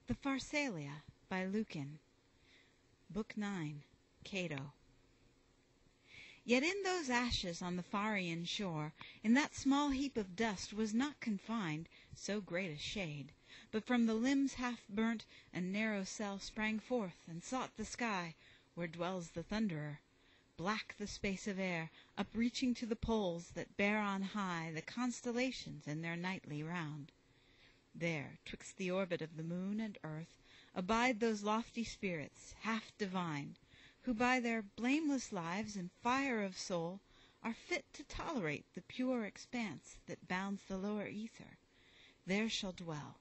The Pharsalia by Lucan. Book 9. Cato. Yet in those ashes on the Pharian shore, in that small heap of dust was not confined so great a shade, but from the limbs half burnt a narrow cell sprang forth and sought the sky, where dwells the Thunderer. Black the space of air, upreaching to the poles that bear on high the constellations in their nightly round. There, 'twixt the orbit of the moon and earth, abide those lofty spirits, half divine, who by their blameless lives and fire of soul are fit to tolerate the pure expanse that bounds the lower ether. There shall dwell,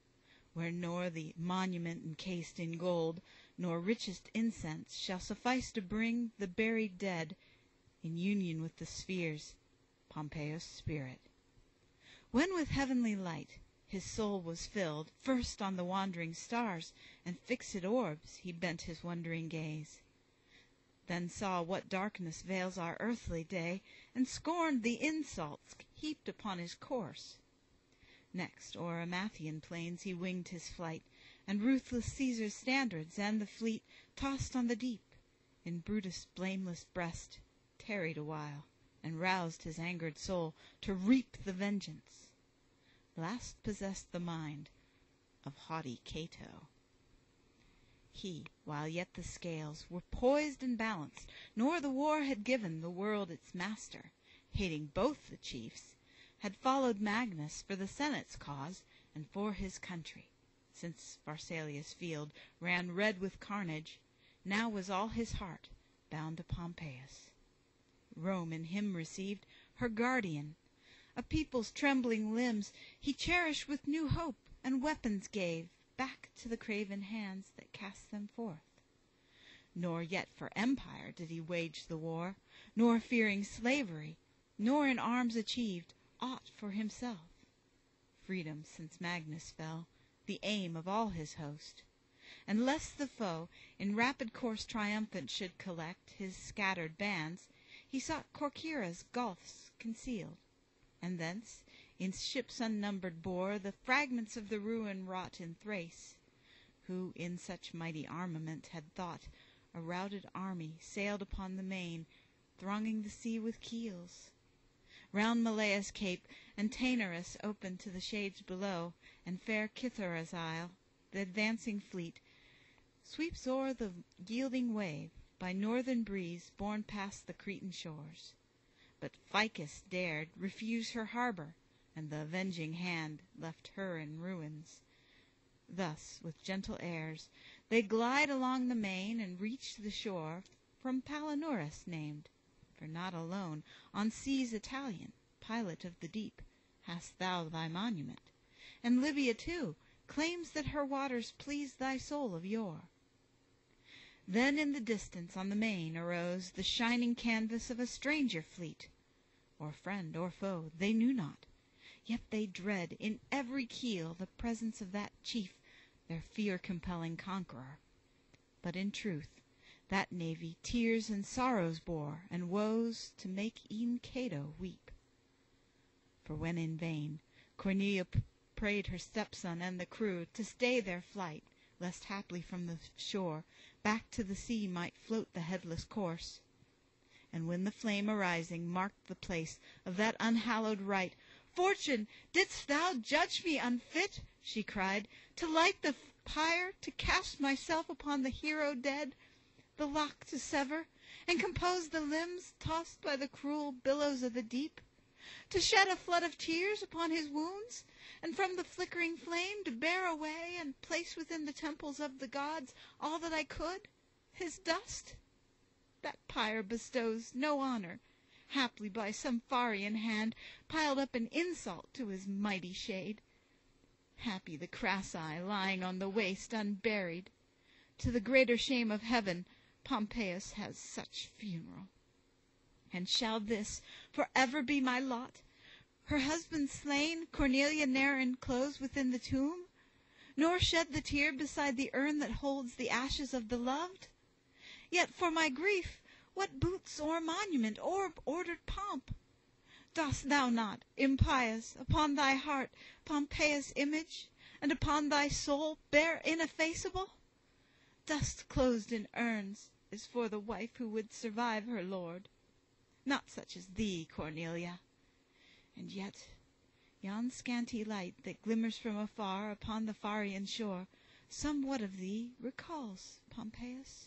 where nor the monument encased in gold, nor richest incense shall suffice to bring the buried dead in union with the spheres, Pompeius' spirit. When with heavenly light his soul was filled, first on the wandering stars and fixed orbs he bent his wondering gaze. Then saw what darkness veils our earthly day, and scorned the insults heaped upon his course. Next o'er Amathian plains he winged his flight, and ruthless Caesar's standards and the fleet, tossed on the deep, in Brutus' blameless breast, tarried awhile, and roused his angered soul to reap the vengeance. Last possessed the mind of haughty Cato. He, while yet the scales were poised and balanced, nor the war had given the world its master, hating both the chiefs, had followed Magnus for the Senate's cause and for his country, since Pharsalia's field ran red with carnage. Now was all his heart bound to Pompeius. Rome in him received her guardian. A people's trembling limbs he cherished with new hope, and weapons gave back to the craven hands that cast them forth. Nor yet for empire did he wage the war, nor fearing slavery, nor in arms achieved aught for himself. Freedom, since Magnus fell, the aim of all his host. And lest the foe in rapid course triumphant should collect his scattered bands, he sought Corcyra's gulfs concealed, and thence in ships unnumbered bore the fragments of the ruin wrought in Thrace. Who in such mighty armament had thought a routed army sailed upon the main, thronging the sea with keels? Round Malea's cape and Taenarus open to the shades below, and fair Cythera's isle, the advancing fleet sweeps o'er the yielding wave, by northern breeze borne past the Cretan shores. But Phycus dared refuse her harbor, and the avenging hand left her in ruins. Thus, with gentle airs, they glide along the main, and reach the shore from Palinurus named, for not alone on seas Italian, pilot of the deep, hast thou thy monument, and Libya too claims that her waters pleased thy soul of yore. Then in the distance on the main arose the shining canvas of a stranger fleet, or friend or foe they knew not, yet they dread in every keel the presence of that chief, their fear-compelling conqueror. But in truth that navy tears and sorrows bore, and woes to make e'en Cato weep. For when in vain Cornelia prayed her stepson and the crew to stay their flight, lest haply from the shore back to the sea might float the headless corse, and when the flame arising marked the place of that unhallowed rite, "Fortune, didst thou judge me unfit," she cried, "to light the pyre, to cast myself upon the hero dead, the lock to sever, and compose the limbs tossed by the cruel billows of the deep, to shed a flood of tears upon his wounds, and from the flickering flame to bear away and place within the temples of the gods all that I could, his dust? That pyre bestows no honor, haply by some Pharian hand piled up an insult to his mighty shade. Happy the Crassi lying on the waste unburied. To the greater shame of heaven Pompeius has such funeral. And shall this for ever be my lot, her husband slain, Cornelia ne'er enclosed within the tomb, nor shed the tear beside the urn that holds the ashes of the loved? Yet for my grief what boots or monument or ordered pomp? Dost thou not, impious, upon thy heart Pompeius' image, and upon thy soul bear ineffaceable? Dust closed in urns is for the wife who would survive her lord, not such as thee, Cornelia. And yet yon scanty light that glimmers from afar upon the Pharian shore somewhat of thee recalls, Pompeius.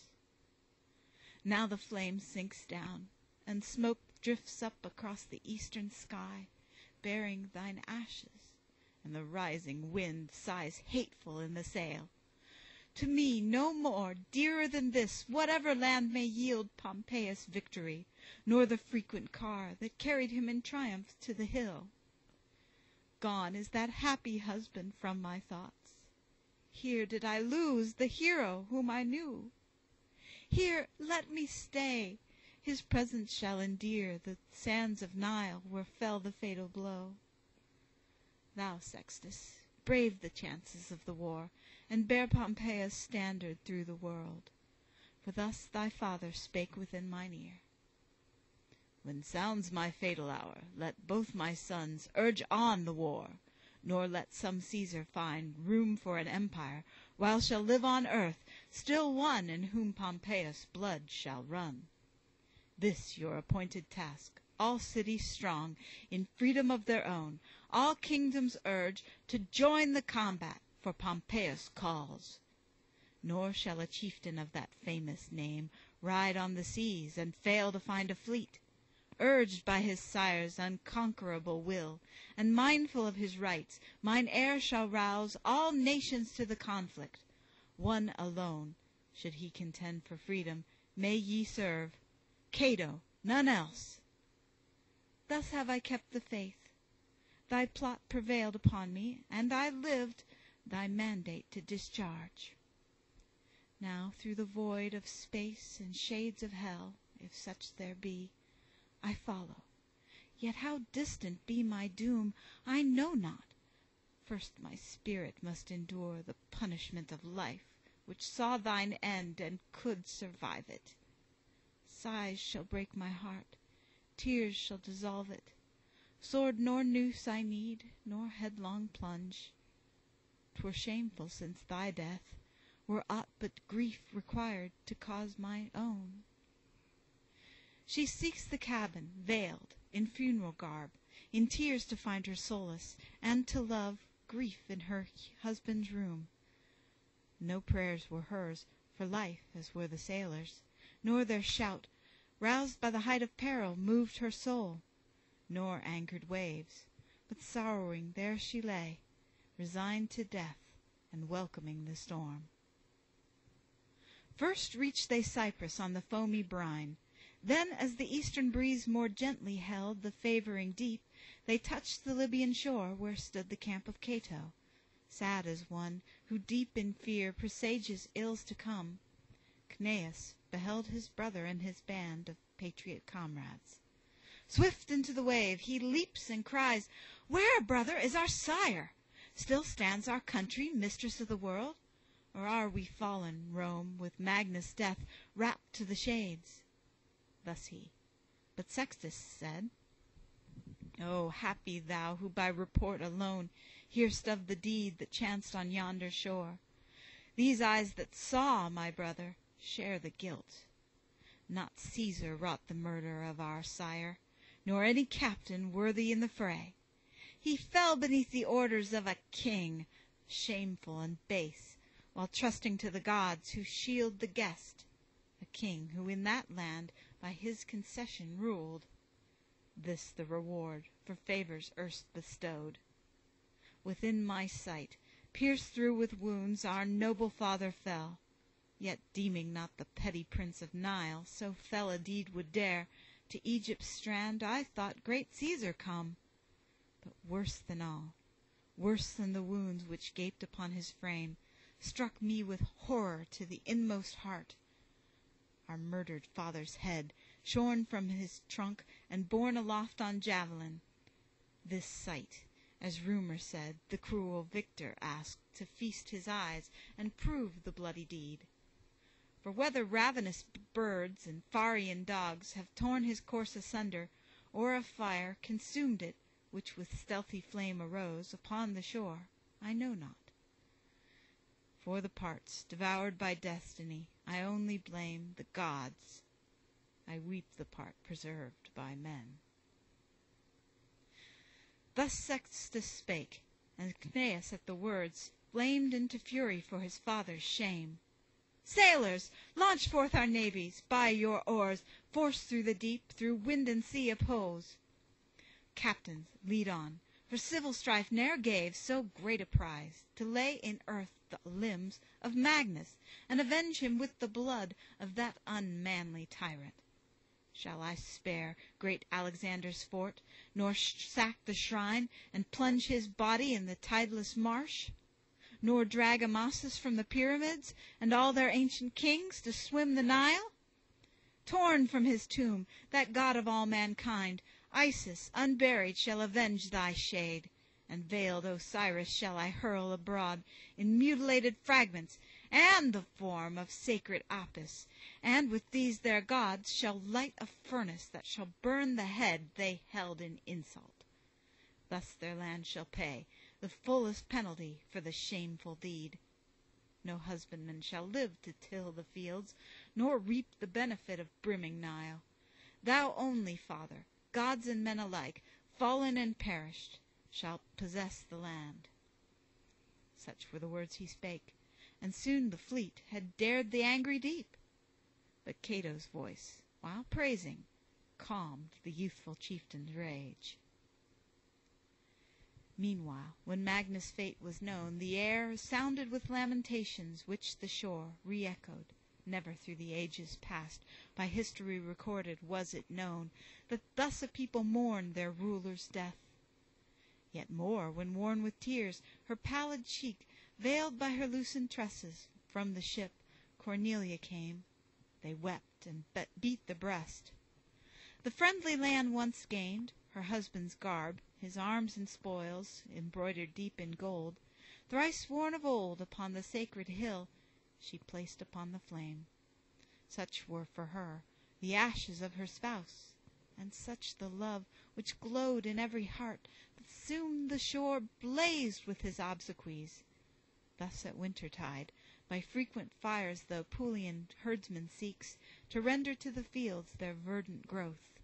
Now the flame sinks down, and smoke drifts up across the eastern sky, bearing thine ashes, and the rising wind sighs hateful in the sail. To me no more dearer than this whatever land may yield Pompeius victory, nor the frequent car that carried him in triumph to the hill. Gone is that happy husband from my thoughts. Here did I lose the hero whom I knew. Here let me stay. His presence shall endear the sands of Nile where fell the fatal blow. Thou, Sextus, brave the chances of the war, and bear Pompeius' standard through the world. For thus thy father spake within mine ear. When sounds my fatal hour, let both my sons urge on the war, nor let some Caesar find room for an empire, while shall live on earth still one in whom Pompeius' blood shall run. This your appointed task, all cities strong, in freedom of their own, all kingdoms urge to join the combat, for Pompeius calls. Nor shall a chieftain of that famous name ride on the seas and fail to find a fleet. Urged by his sire's unconquerable will, and mindful of his rights, mine heir shall rouse all nations to the conflict. One alone, should he contend for freedom, may ye serve, Cato, none else. Thus have I kept the faith. Thy plot prevailed upon me, and I lived thy mandate to discharge. Now through the void of space and shades of hell, if such there be, I follow. Yet how distant be my doom, I know not. First my spirit must endure the punishment of life, which saw thine end and could survive it. Sighs shall break my heart, tears shall dissolve it. Sword nor noose I need, nor headlong plunge. 'Twere shameful, since thy death were aught but grief required to cause my own. She seeks the cabin, veiled, in funeral garb, in tears to find her solace, and to love grief in her husband's room. No prayers were hers for life as were the sailors', nor their shout, roused by the height of peril, moved her soul, nor angered waves, but sorrowing there she lay, resigned to death and welcoming the storm. First reached they Cyprus on the foamy brine. Then, as the eastern breeze more gently held the favoring deep, they touched the Libyan shore where stood the camp of Cato, sad as one who deep in fear presages ills to come. Cneus beheld his brother and his band of patriot comrades. Swift into the wave he leaps and cries, "Where, brother, is our sire? Still stands our country mistress of the world? Or are we fallen, Rome, with Magnus' death, wrapped to the shades?" Thus he. But Sextus said, "O happy thou, who by report alone hear'st of the deed that chanced on yonder shore. These eyes that saw my brother share the guilt. Not Caesar wrought the murder of our sire, nor any captain worthy in the fray. He fell beneath the orders of a king, shameful and base, while trusting to the gods who shield the guest, a king who in that land by his concession ruled. This the reward for favors erst bestowed. Within my sight, pierced through with wounds, our noble father fell. Yet deeming not the petty prince of Nile so fell a deed would dare, to Egypt's strand I thought great Caesar come. But worse than all, worse than the wounds which gaped upon his frame, struck me with horror to the inmost heart. Our murdered father's head, shorn from his trunk and borne aloft on javelin. This sight, as rumor said, the cruel victor asked to feast his eyes and prove the bloody deed. For whether ravenous birds and Pharian dogs have torn his corse asunder, or a fire consumed it, which with stealthy flame arose upon the shore, I know not. For the parts devoured by destiny, I only blame the gods. I weep the part preserved by men. Thus Sextus spake, and Cneius at the words flamed into fury for his father's shame. Sailors, launch forth our navies, by your oars, force through the deep, through wind and sea oppose. Captains, lead on, for civil strife ne'er gave so great a prize, to lay in earth the limbs of Magnus, and avenge him with the blood of that unmanly tyrant. Shall I spare great Alexander's fort, nor sack the shrine, and plunge his body in the tideless marsh? Nor drag Amasis from the pyramids, and all their ancient kings to swim the Nile? Torn from his tomb, that god of all mankind, Isis, unburied, shall avenge thy shade, and veiled Osiris shall I hurl abroad in mutilated fragments, and the form of sacred Apis, and with these their gods shall light a furnace that shall burn the head they held in insult. Thus their land shall pay the fullest penalty for the shameful deed. No husbandman shall live to till the fields, nor reap the benefit of brimming Nile. Thou only, Father, gods and men alike, fallen and perished, shalt possess the land. Such were the words he spake, and soon the fleet had dared the angry deep. But Cato's voice, while praising, calmed the youthful chieftain's rage. Meanwhile, when Magnus' fate was known, the air sounded with lamentations which the shore re-echoed. Never through the ages past, by history recorded, was it known that thus a people mourned their ruler's death. Yet more, when worn with tears, her pallid cheek veiled by her loosened tresses, from the ship Cornelia came. They wept and beat the breast. The friendly land once gained, her husband's garb, his arms and spoils, embroidered deep in gold, thrice worn of old upon the sacred hill, she placed upon the flame. Such were for her the ashes of her spouse, and such the love which glowed in every heart, that soon the shore blazed with his obsequies. Thus at wintertide, by frequent fires the Apulian herdsman seeks to render to the fields their verdant growth,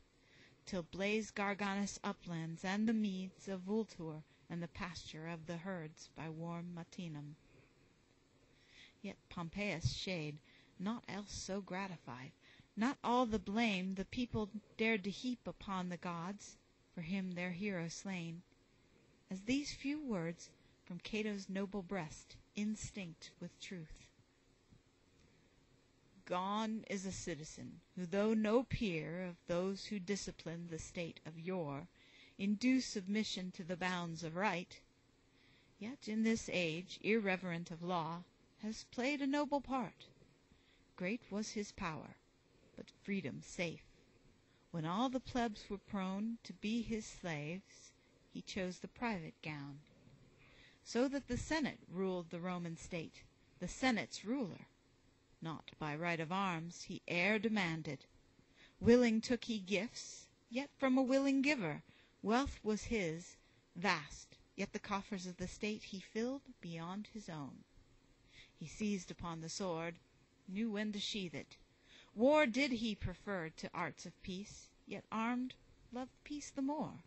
till blaze Garganus uplands and the meads of Vultur, and the pasture of the herds by warm Matinum. Yet Pompeius' shade, not else so gratified, not all the blame the people dared to heap upon the gods, for him their hero slain, as these few words from Cato's noble breast, instinct with truth. Gone is a citizen, who, though no peer of those who disciplined the state of yore, in due submission to the bounds of right, yet in this age, irreverent of law, has played a noble part. Great was his power, but freedom safe. When all the plebs were prone to be his slaves, he chose the private gown. So that the Senate ruled the Roman state, the Senate's ruler. Not by right of arms he e'er demanded. Willing took he gifts, yet from a willing giver. Wealth was his, vast, yet the coffers of the state he filled beyond his own. He seized upon the sword, knew when to sheathe it. War did he prefer to arts of peace, yet armed loved peace the more.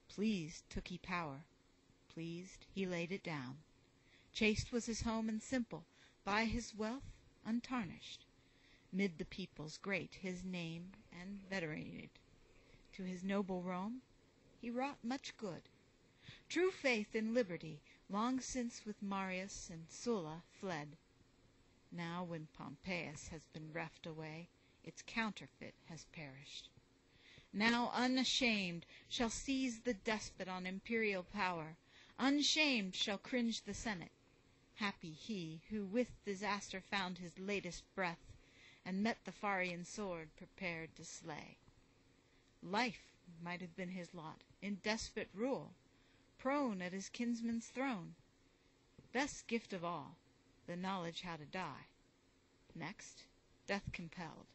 Pleased took he power, pleased he laid it down. Chaste was his home and simple, by his wealth untarnished. Mid the peoples great his name and venerated. To his noble Rome he wrought much good. True faith in liberty long since with Marius and Sulla fled. Now when Pompeius has been reft away, its counterfeit has perished. Now unashamed shall seize the despot on imperial power, unshamed shall cringe the Senate. Happy he who with disaster found his latest breath, and met the Pharian sword prepared to slay. Life might have been his lot in despot rule, prone at his kinsman's throne. Best gift of all, the knowledge how to die. Next, death compelled.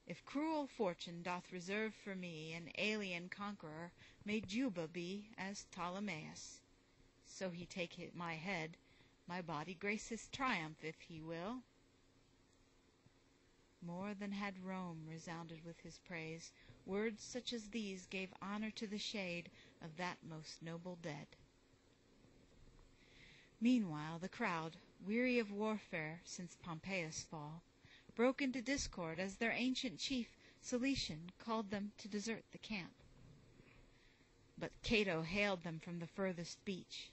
If cruel fortune doth reserve for me an alien conqueror, may Juba be as Ptolemaeus. So he take my head, my body grace his triumph, if he will. More than had Rome resounded with his praise. Words such as these gave honor to the shade of that most noble dead. Meanwhile the crowd, weary of warfare since Pompeius' fall, broke into discord as their ancient chief, Cilician, called them to desert the camp. But Cato hailed them from the furthest beach.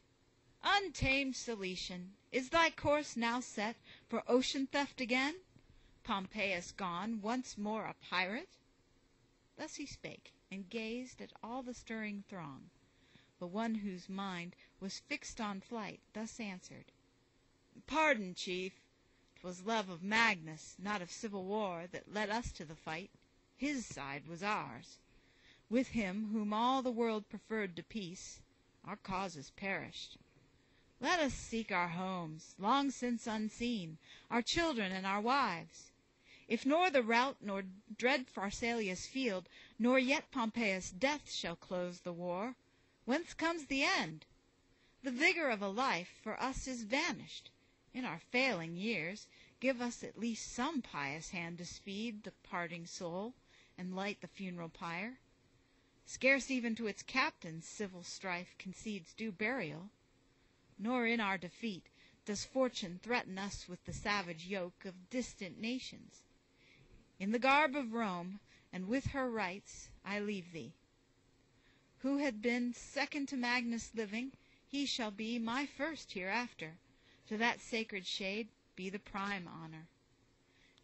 "Untamed Cilician, is thy course now set for ocean theft again? Pompeius gone, once more a pirate?" Thus he spake, and gazed at all the stirring throng. But one whose mind was fixed on flight thus answered, "Pardon, chief, 'twas love of Magnus, not of civil war, that led us to the fight. His side was ours. With him whom all the world preferred to peace, our causes perished. Let us seek our homes, long since unseen, our children and our wives. If nor the rout nor dread Pharsalia's field, nor yet Pompeius' death shall close the war, whence comes the end? The vigor of a life for us is vanished. In our failing years, give us at least some pious hand to speed the parting soul and light the funeral pyre. Scarce even to its captains civil strife concedes due burial. Nor in our defeat does fortune threaten us with the savage yoke of distant nations. In the garb of Rome, and with her rites, I leave thee. Who had been second to Magnus living, he shall be my first hereafter. To that sacred shade be the prime honor.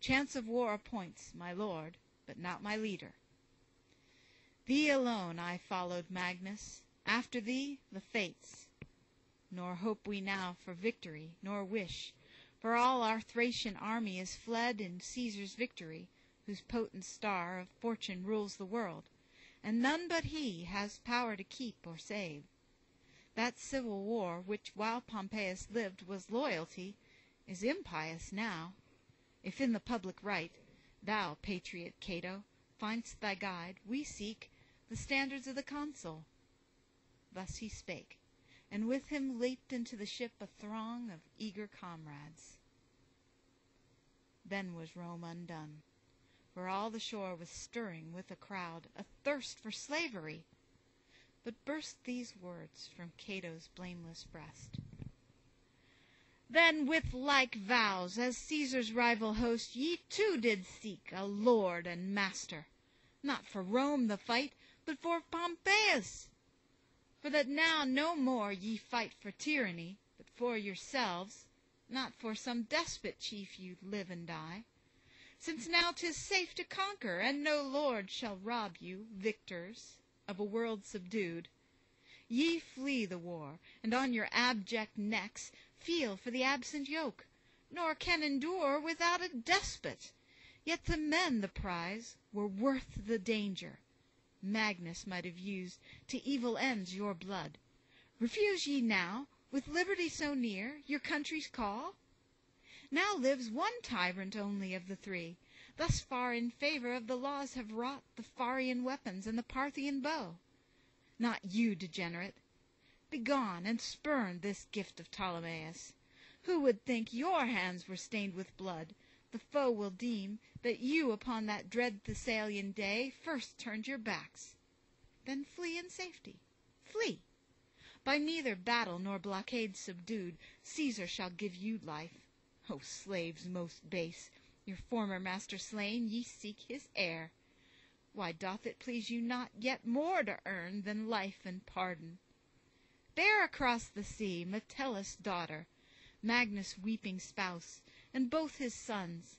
Chance of war appoints my lord, but not my leader. Thee alone I followed, Magnus, after thee the fates. Nor hope we now for victory, nor wish, for all our Thracian army is fled in Caesar's victory, whose potent star of fortune rules the world, and none but he has power to keep or save. That civil war which while Pompeius lived was loyalty, is impious now. If in the public right, thou, patriot Cato, find'st thy guide, we seek the standards of the consul." Thus he spake, and with him leaped into the ship a throng of eager comrades. Then was Rome undone, for all the shore was stirring with a crowd, athirst for slavery. But burst these words from Cato's blameless breast: "Then with like vows, as Caesar's rival host, ye too did seek a lord and master, not for Rome the fight, but for Pompeius. For that now no more ye fight for tyranny, but for yourselves, not for some despot chief you live and die. Since now 'tis safe to conquer, and no lord shall rob you, victors, of a world subdued. Ye flee the war, and on your abject necks feel for the absent yoke, nor can endure without a despot. Yet to men the prize were worth the danger. Magnus might have used to evil ends your blood. Refuse ye now, with liberty so near, your country's call? Now lives one tyrant only of the three. Thus far in favor of the laws have wrought the Pharian weapons and the Parthian bow. Not you, degenerate. Begone, and spurn this gift of Ptolemaeus. Who would think your hands were stained with blood? The foe will deem that you upon that dread Thessalian day first turned your backs. Then flee in safety. Flee. By neither battle nor blockade subdued, Caesar shall give you life. O slaves most base, your former master slain, ye seek his heir. Why doth it please you not yet more to earn than life and pardon? Bear across the sea Metellus' daughter, Magnus' weeping spouse, and both his sons.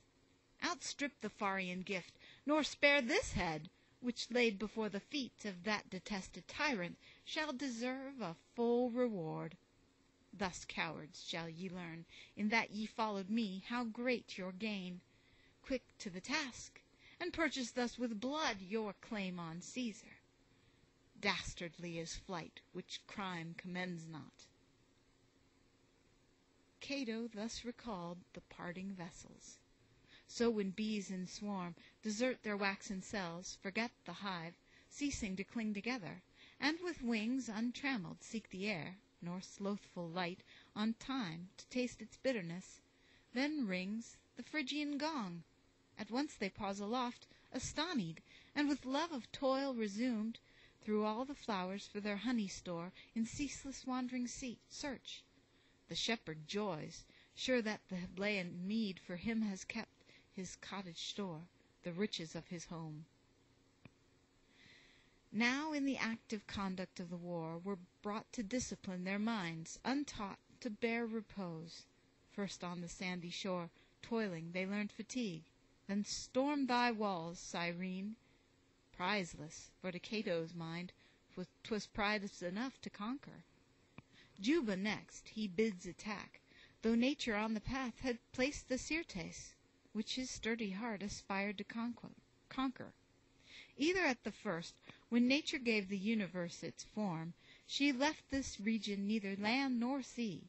Outstrip the Pharian gift, nor spare this head, which laid before the feet of that detested tyrant shall deserve a full reward. Thus, cowards, shall ye learn, in that ye followed me, how great your gain. Quick to the task, and purchase thus with blood your claim on Caesar. Dastardly is flight which crime commends not." Cato thus recalled the parting vessels. So when bees in swarm desert their waxen cells, forget the hive, ceasing to cling together, and with wings untrammeled seek the air, nor slothful light on time to taste its bitterness. Then rings the Phrygian gong. At once they pause aloft, astonied, and with love of toil resumed, through all the flowers for their honey store in ceaseless wandering search. The shepherd joys, sure that the Hyblaean mead for him has kept his cottage store, the riches of his home. Now in the active conduct of the war were brought to discipline their minds, untaught to bear repose. First on the sandy shore, toiling, they learned fatigue. Then storm thy walls, Cyrene, prizeless, for to Cato's mind 'twas prize enough to conquer. Juba next he bids attack, though nature on the path had placed the Syrtes, which his sturdy heart aspired to conquer. Either at the first, when nature gave the universe its form, she left this region neither land nor sea,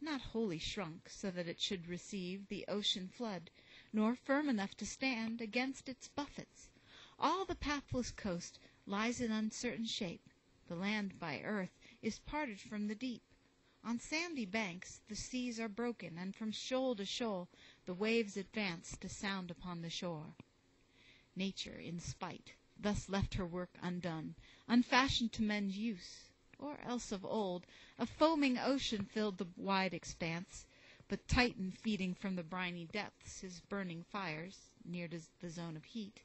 not wholly shrunk so that it should receive the ocean flood, nor firm enough to stand against its buffets. All the pathless coast lies in uncertain shape. The land by earth is parted from the deep. On sandy banks the seas are broken, and from shoal to shoal the waves advance to sound upon the shore. Nature, in spite, thus left her work undone, unfashioned to men's use, or else of old a foaming ocean filled the wide expanse, but Titan, feeding from the briny depths his burning fires, near to the zone of heat,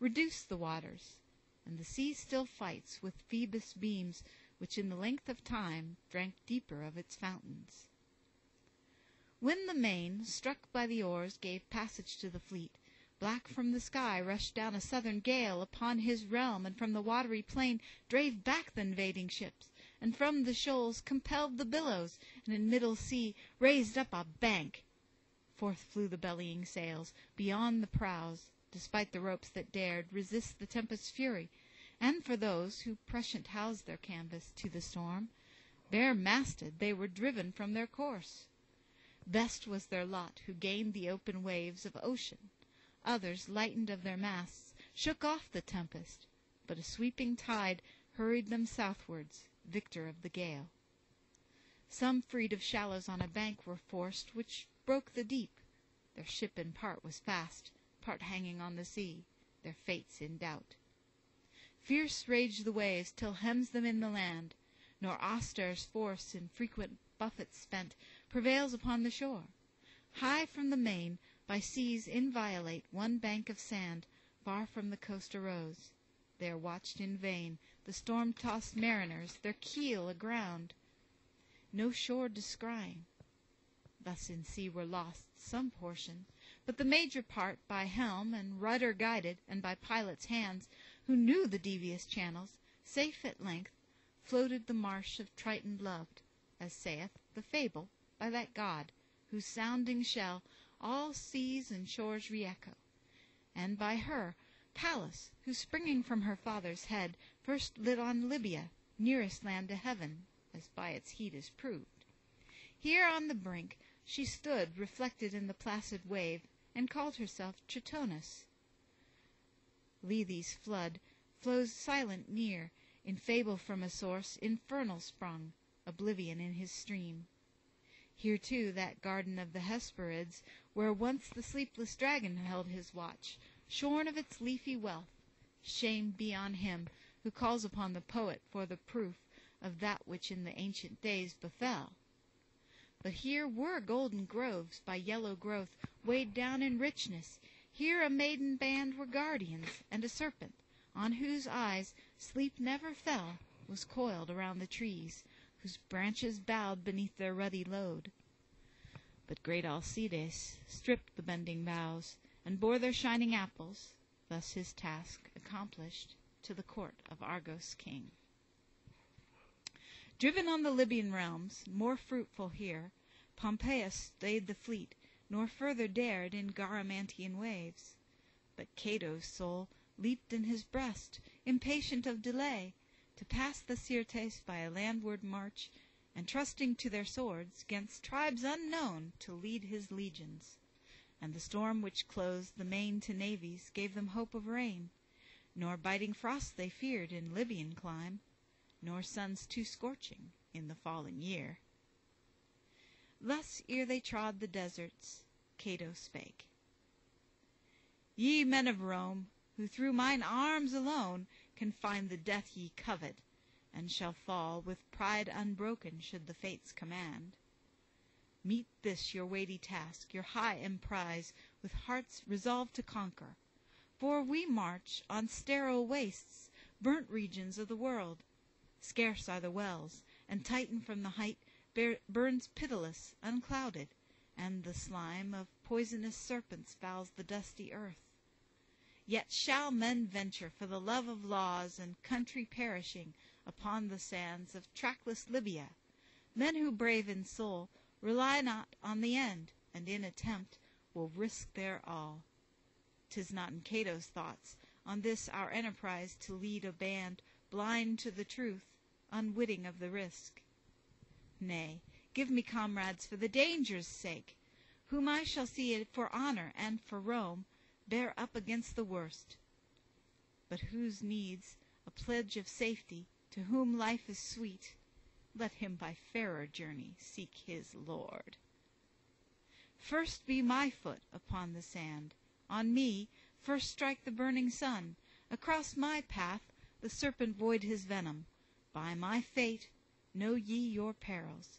reduced the waters, and the sea still fights with Phoebus' beams, which in the length of time drank deeper of its fountains. When the main, struck by the oars, gave passage to the fleet, black from the sky rushed down a southern gale upon his realm, and from the watery plain drave back the invading ships, and from the shoals compelled the billows, and in middle sea raised up a bank. Forth flew the bellying sails, beyond the prows, despite the ropes that dared resist the tempest's fury, and for those who prescient housed their canvas to the storm, bare-masted they were driven from their course. Best was their lot who gained the open waves of ocean. Others, lightened of their masts, shook off the tempest, but a sweeping tide hurried them southwards, victor of the gale. Some freed of shallows on a bank were forced, which broke the deep. Their ship in part was fast, part hanging on the sea, their fates in doubt. Fierce raged the waves till hems them in the land, nor Auster's force in frequent buffets spent prevails upon the shore. High from the main, by seas inviolate, one bank of sand far from the coast arose. There watched in vain the storm-tossed mariners, their keel aground, no shore descrying. Thus in sea were lost some portion, but the major part by helm and rudder guided, and by pilots' hands, who knew the devious channels, safe at length floated the marsh of Triton loved, as saith the fable, by that god, whose sounding shell all seas and shores re-echo, and by her, Pallas, who springing from her father's head, first lit on Libya, nearest land to heaven, as by its heat is proved. Here on the brink she stood reflected in the placid wave, and called herself Tritonis. Lethe's flood flows silent near, in fable from a source infernal sprung, oblivion in his stream. Here too that garden of the Hesperids, where once the sleepless dragon held his watch, shorn of its leafy wealth, shame be on him who calls upon the poet for the proof of that which in the ancient days befell. But here were golden groves by yellow growth weighed down in richness. Here a maiden band were guardians, and a serpent, on whose eyes sleep never fell, was coiled around the trees, whose branches bowed beneath their ruddy load. But great Alcides stripped the bending boughs, and bore their shining apples, thus his task accomplished, to the court of Argos' king. Driven on the Libyan realms, more fruitful here, Pompeius stayed the fleet, nor further dared in Garamantian waves. But Cato's soul leaped in his breast, impatient of delay, to pass the Syrtes by a landward march, and trusting to their swords, 'gainst tribes unknown to lead his legions. And the storm which closed the main to navies gave them hope of rain, nor biting frost they feared in Libyan clime, nor suns too scorching, in the falling year. Thus, ere they trod the deserts, Cato spake. Ye men of Rome, who through mine arms alone can find the death ye covet, and shall fall with pride unbroken should the fates command, meet this your weighty task, your high emprise, with hearts resolved to conquer. For we march on sterile wastes, burnt regions of the world. Scarce are the wells, and Titan from the height burns pitiless, unclouded, and the slime of poisonous serpents fouls the dusty earth. Yet shall men venture for the love of laws and country perishing upon the sands of trackless Libya, men who brave in soul rely not on the end, and in attempt will risk their all. 'Tis not in Cato's thoughts on this our enterprise to lead a band blind to the truth, unwitting of the risk. Nay, give me comrades for the danger's sake, whom I shall see it for honor and for Rome bear up against the worst, but whose needs a pledge of safety, to whom life is sweet, let him by fairer journey seek his Lord. First be my foot upon the sand, on me first strike the burning sun, across my path the serpent void his venom, by my fate know ye your perils.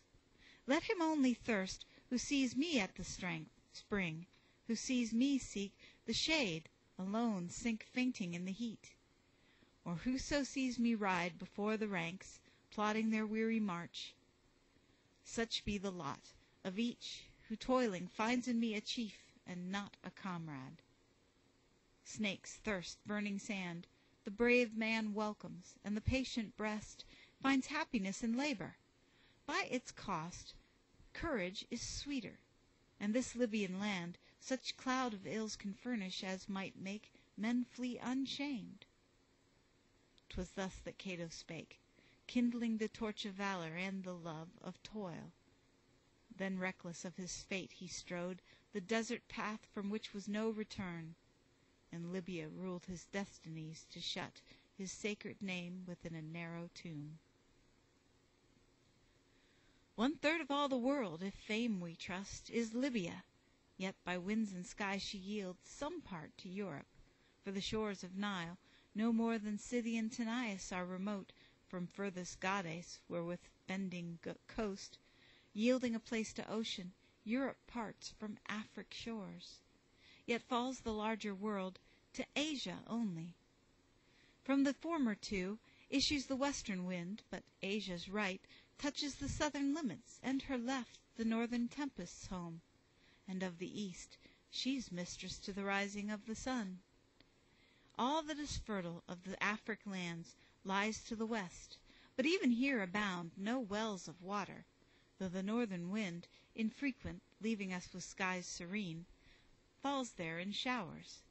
Let him only thirst who sees me at the spring, who sees me seek the shade, alone sink fainting in the heat. Or whoso sees me ride before the ranks, plodding their weary march. Such be the lot of each who toiling finds in me a chief and not a comrade. Snakes thirst burning sand, the brave man welcomes, and the patient breast finds happiness in labor. By its cost, courage is sweeter, and this Libyan land such cloud of ills can furnish as might make men flee unshamed. 'Twas thus that Cato spake, kindling the torch of valor and the love of toil. Then reckless of his fate he strode the desert path from which was no return, and Libya ruled his destinies to shut his sacred name within a narrow tomb. 1/3 of all the world, if fame we trust, is Libya, yet by winds and skies she yields some part to Europe, for the shores of Nile, no more than Scythian Tanais, are remote from furthest Gades, where with bending coast, yielding a place to ocean, Europe parts from Afric shores. Yet falls the larger world to Asia only. From the former two issues the western wind, but Asia's right touches the southern limits, and her left the northern tempests' home, and of the east she's mistress to the rising of the sun. All that is fertile of the Afric lands lies to the west, but even here abound no wells of water, though the northern wind, infrequent, leaving us with skies serene, falls there in showers.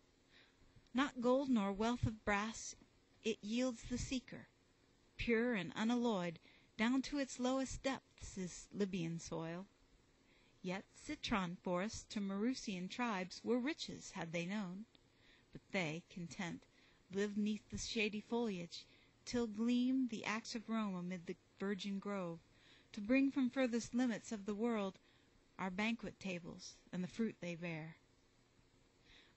Not gold nor wealth of brass it yields the seeker. Pure and unalloyed, down to its lowest depths is Libyan soil. Yet citron forests to Marusian tribes were riches had they known. But they, content, live 'neath the shady foliage, till gleam the axe of Rome amid the virgin grove, to bring from furthest limits of the world our banquet tables and the fruit they bear.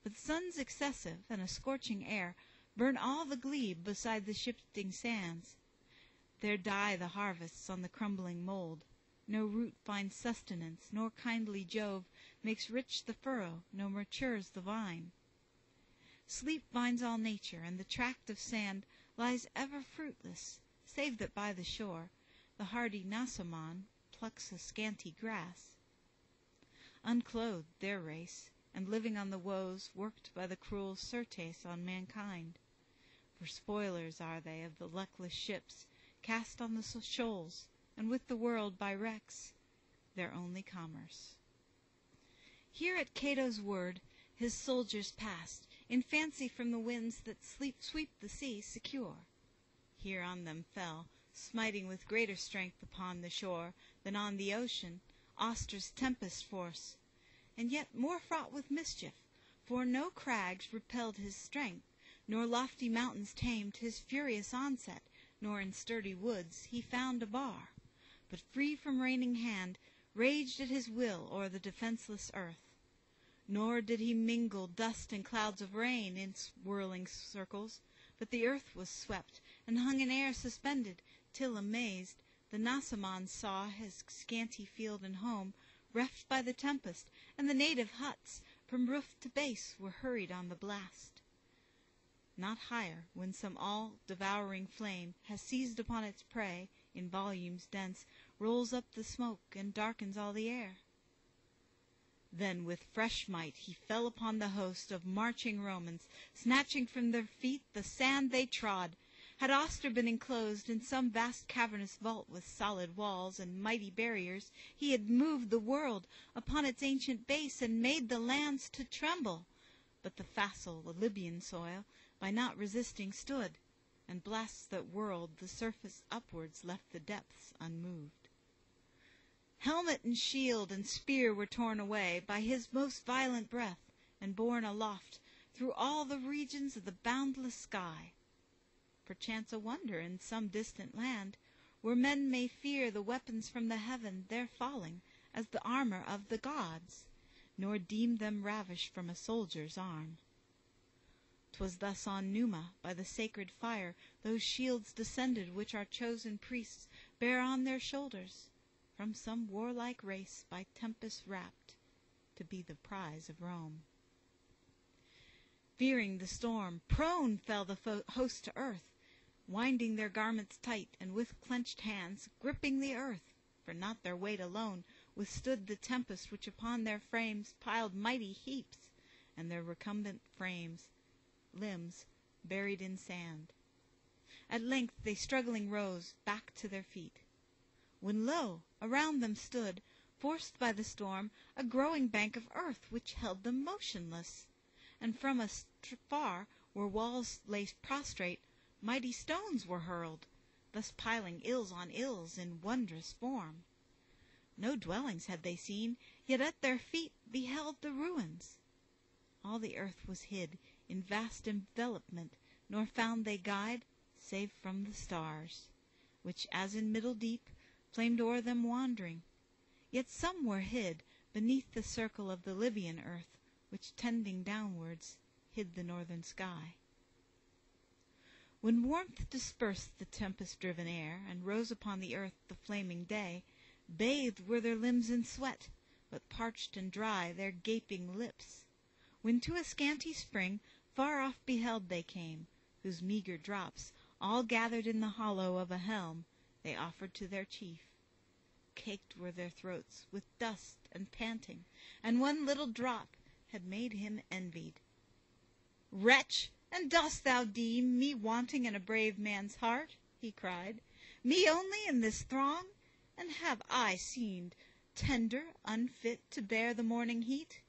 But suns excessive and a scorching air burn all the glebe beside the shifting sands. There die the harvests on the crumbling mold. No root finds sustenance, nor kindly Jove makes rich the furrow, nor matures the vine. Sleep binds all nature, and the tract of sand lies ever fruitless, save that by the shore the hardy Nasamon plucks a scanty grass. Unclothed their race, and living on the woes worked by the cruel Syrtes on mankind. For spoilers are they of the luckless ships cast on the shoals, and with the world by wrecks, their only commerce. Here at Cato's word his soldiers passed, in fancy from the winds that sweep the sea secure. Here on them fell, smiting with greater strength upon the shore than on the ocean, Auster's tempest force, and yet more fraught with mischief, for no crags repelled his strength, nor lofty mountains tamed his furious onset, nor in sturdy woods he found a bar, but free from reigning hand, raged at his will o'er the defenseless earth. Nor did he mingle dust and clouds of rain in whirling circles, but the earth was swept, and hung in air suspended, till, amazed, the Nasamon saw his scanty field and home reft by the tempest, and the native huts, from roof to base, were hurried on the blast. Not higher, when some all-devouring flame has seized upon its prey, in volumes dense, rolls up the smoke, and darkens all the air. Then with fresh might he fell upon the host of marching Romans, snatching from their feet the sand they trod. Had Auster been enclosed in some vast cavernous vault with solid walls and mighty barriers, he had moved the world upon its ancient base and made the lands to tremble. But the facile, the Libyan soil, by not resisting stood, and blasts that whirled the surface upwards left the depths unmoved. Helmet and shield and spear were torn away by his most violent breath, and borne aloft through all the regions of the boundless sky. Perchance a wonder in some distant land, where men may fear the weapons from the heaven there falling, as the armor of the gods, nor deem them ravished from a soldier's arm. 'Twas thus on Numa, by the sacred fire, those shields descended which our chosen priests bear on their shoulders, from some warlike race by tempest wrapped, to be the prize of Rome. Fearing the storm, prone fell the host to earth, winding their garments tight, and with clenched hands gripping the earth, for not their weight alone withstood the tempest which upon their frames piled mighty heaps, and their recumbent limbs buried in sand. At length they struggling rose back to their feet, when lo, around them stood, forced by the storm, a growing bank of earth which held them motionless, and from afar, where walls lay prostrate, mighty stones were hurled, thus piling ills on ills in wondrous form. No dwellings had they seen, yet at their feet beheld the ruins. All the earth was hid in vast envelopment, nor found they guide, save from the stars, which, as in middle deep, flamed o'er them wandering. Yet some were hid beneath the circle of the Libyan earth, which, tending downwards, hid the northern sky. When warmth dispersed the tempest-driven air, and rose upon the earth the flaming day, bathed were their limbs in sweat, but parched and dry their gaping lips. When to a scanty spring far off beheld they came, whose meagre drops, all gathered in the hollow of a helm, they offered to their chief. Caked were their throats with dust and panting, and one little drop had made him envied. "Wretch, and dost thou deem me wanting in a brave man's heart?" he cried. "Me only in this throng? And have I seemed tender, unfit to bear the morning heat?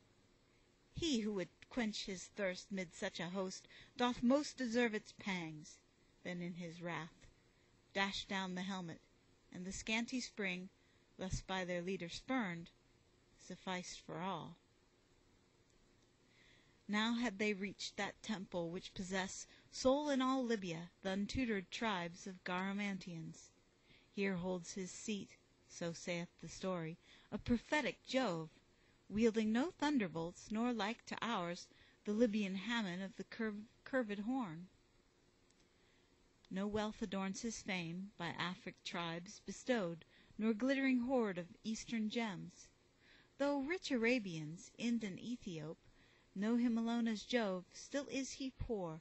He who would quench his thirst mid such a host doth most deserve its pangs." Then in his wrath dashed down the helmet, and the scanty spring, thus by their leader spurned, sufficed for all. Now had they reached that temple which possess sole in all Libya the untutored tribes of Garamantians. Here holds his seat, so saith the story, a prophetic Jove, wielding no thunderbolts, nor like to ours the Libyan Hammon of the curved horn. No wealth adorns his fame, by Afric tribes bestowed, nor glittering hoard of eastern gems. Though rich Arabians, Ind and Ethiop, know him alone as Jove, still is he poor,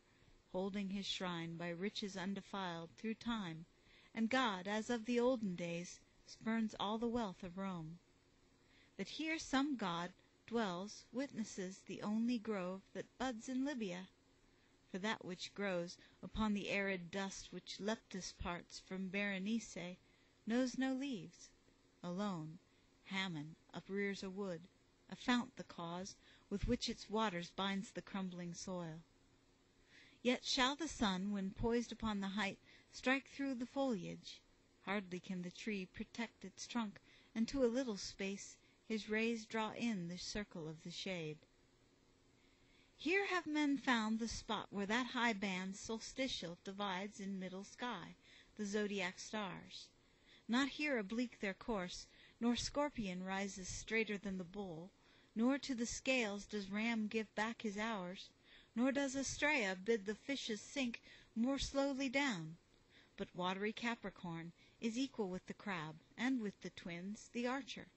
holding his shrine by riches undefiled through time, and God, as of the olden days, spurns all the wealth of Rome. That here some god dwells witnesses the only grove that buds in Libya, for that which grows upon the arid dust which Leptis parts from Berenice knows no leaves. Alone Hammon uprears a wood, a fount the cause, with which its waters binds the crumbling soil. Yet shall the sun, when poised upon the height, strike through the foliage. Hardly can the tree protect its trunk, and to a little space his rays draw in the circle of the shade. Here have men found the spot where that high band solstitial divides in middle sky, the zodiac stars. Not here oblique their course, nor scorpion rises straighter than the bull, nor to the scales does ram give back his hours, nor does Astrea bid the fishes sink more slowly down. But watery Capricorn is equal with the crab, and with the twins, the archer.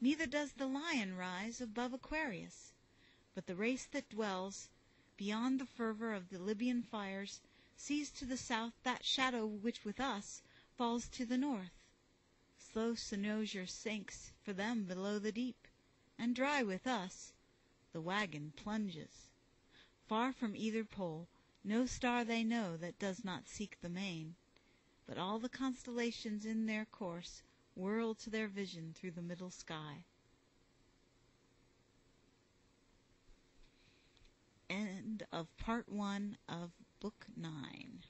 Neither does the lion rise above Aquarius. But the race that dwells beyond the fervor of the Libyan fires sees to the south that shadow which with us falls to the north. Slow Cynosure sinks for them below the deep, and dry with us the wagon plunges. Far from either pole, no star they know that does not seek the main, but all the constellations in their course whirl to their vision through the middle sky. End of Part 1 of Book 9.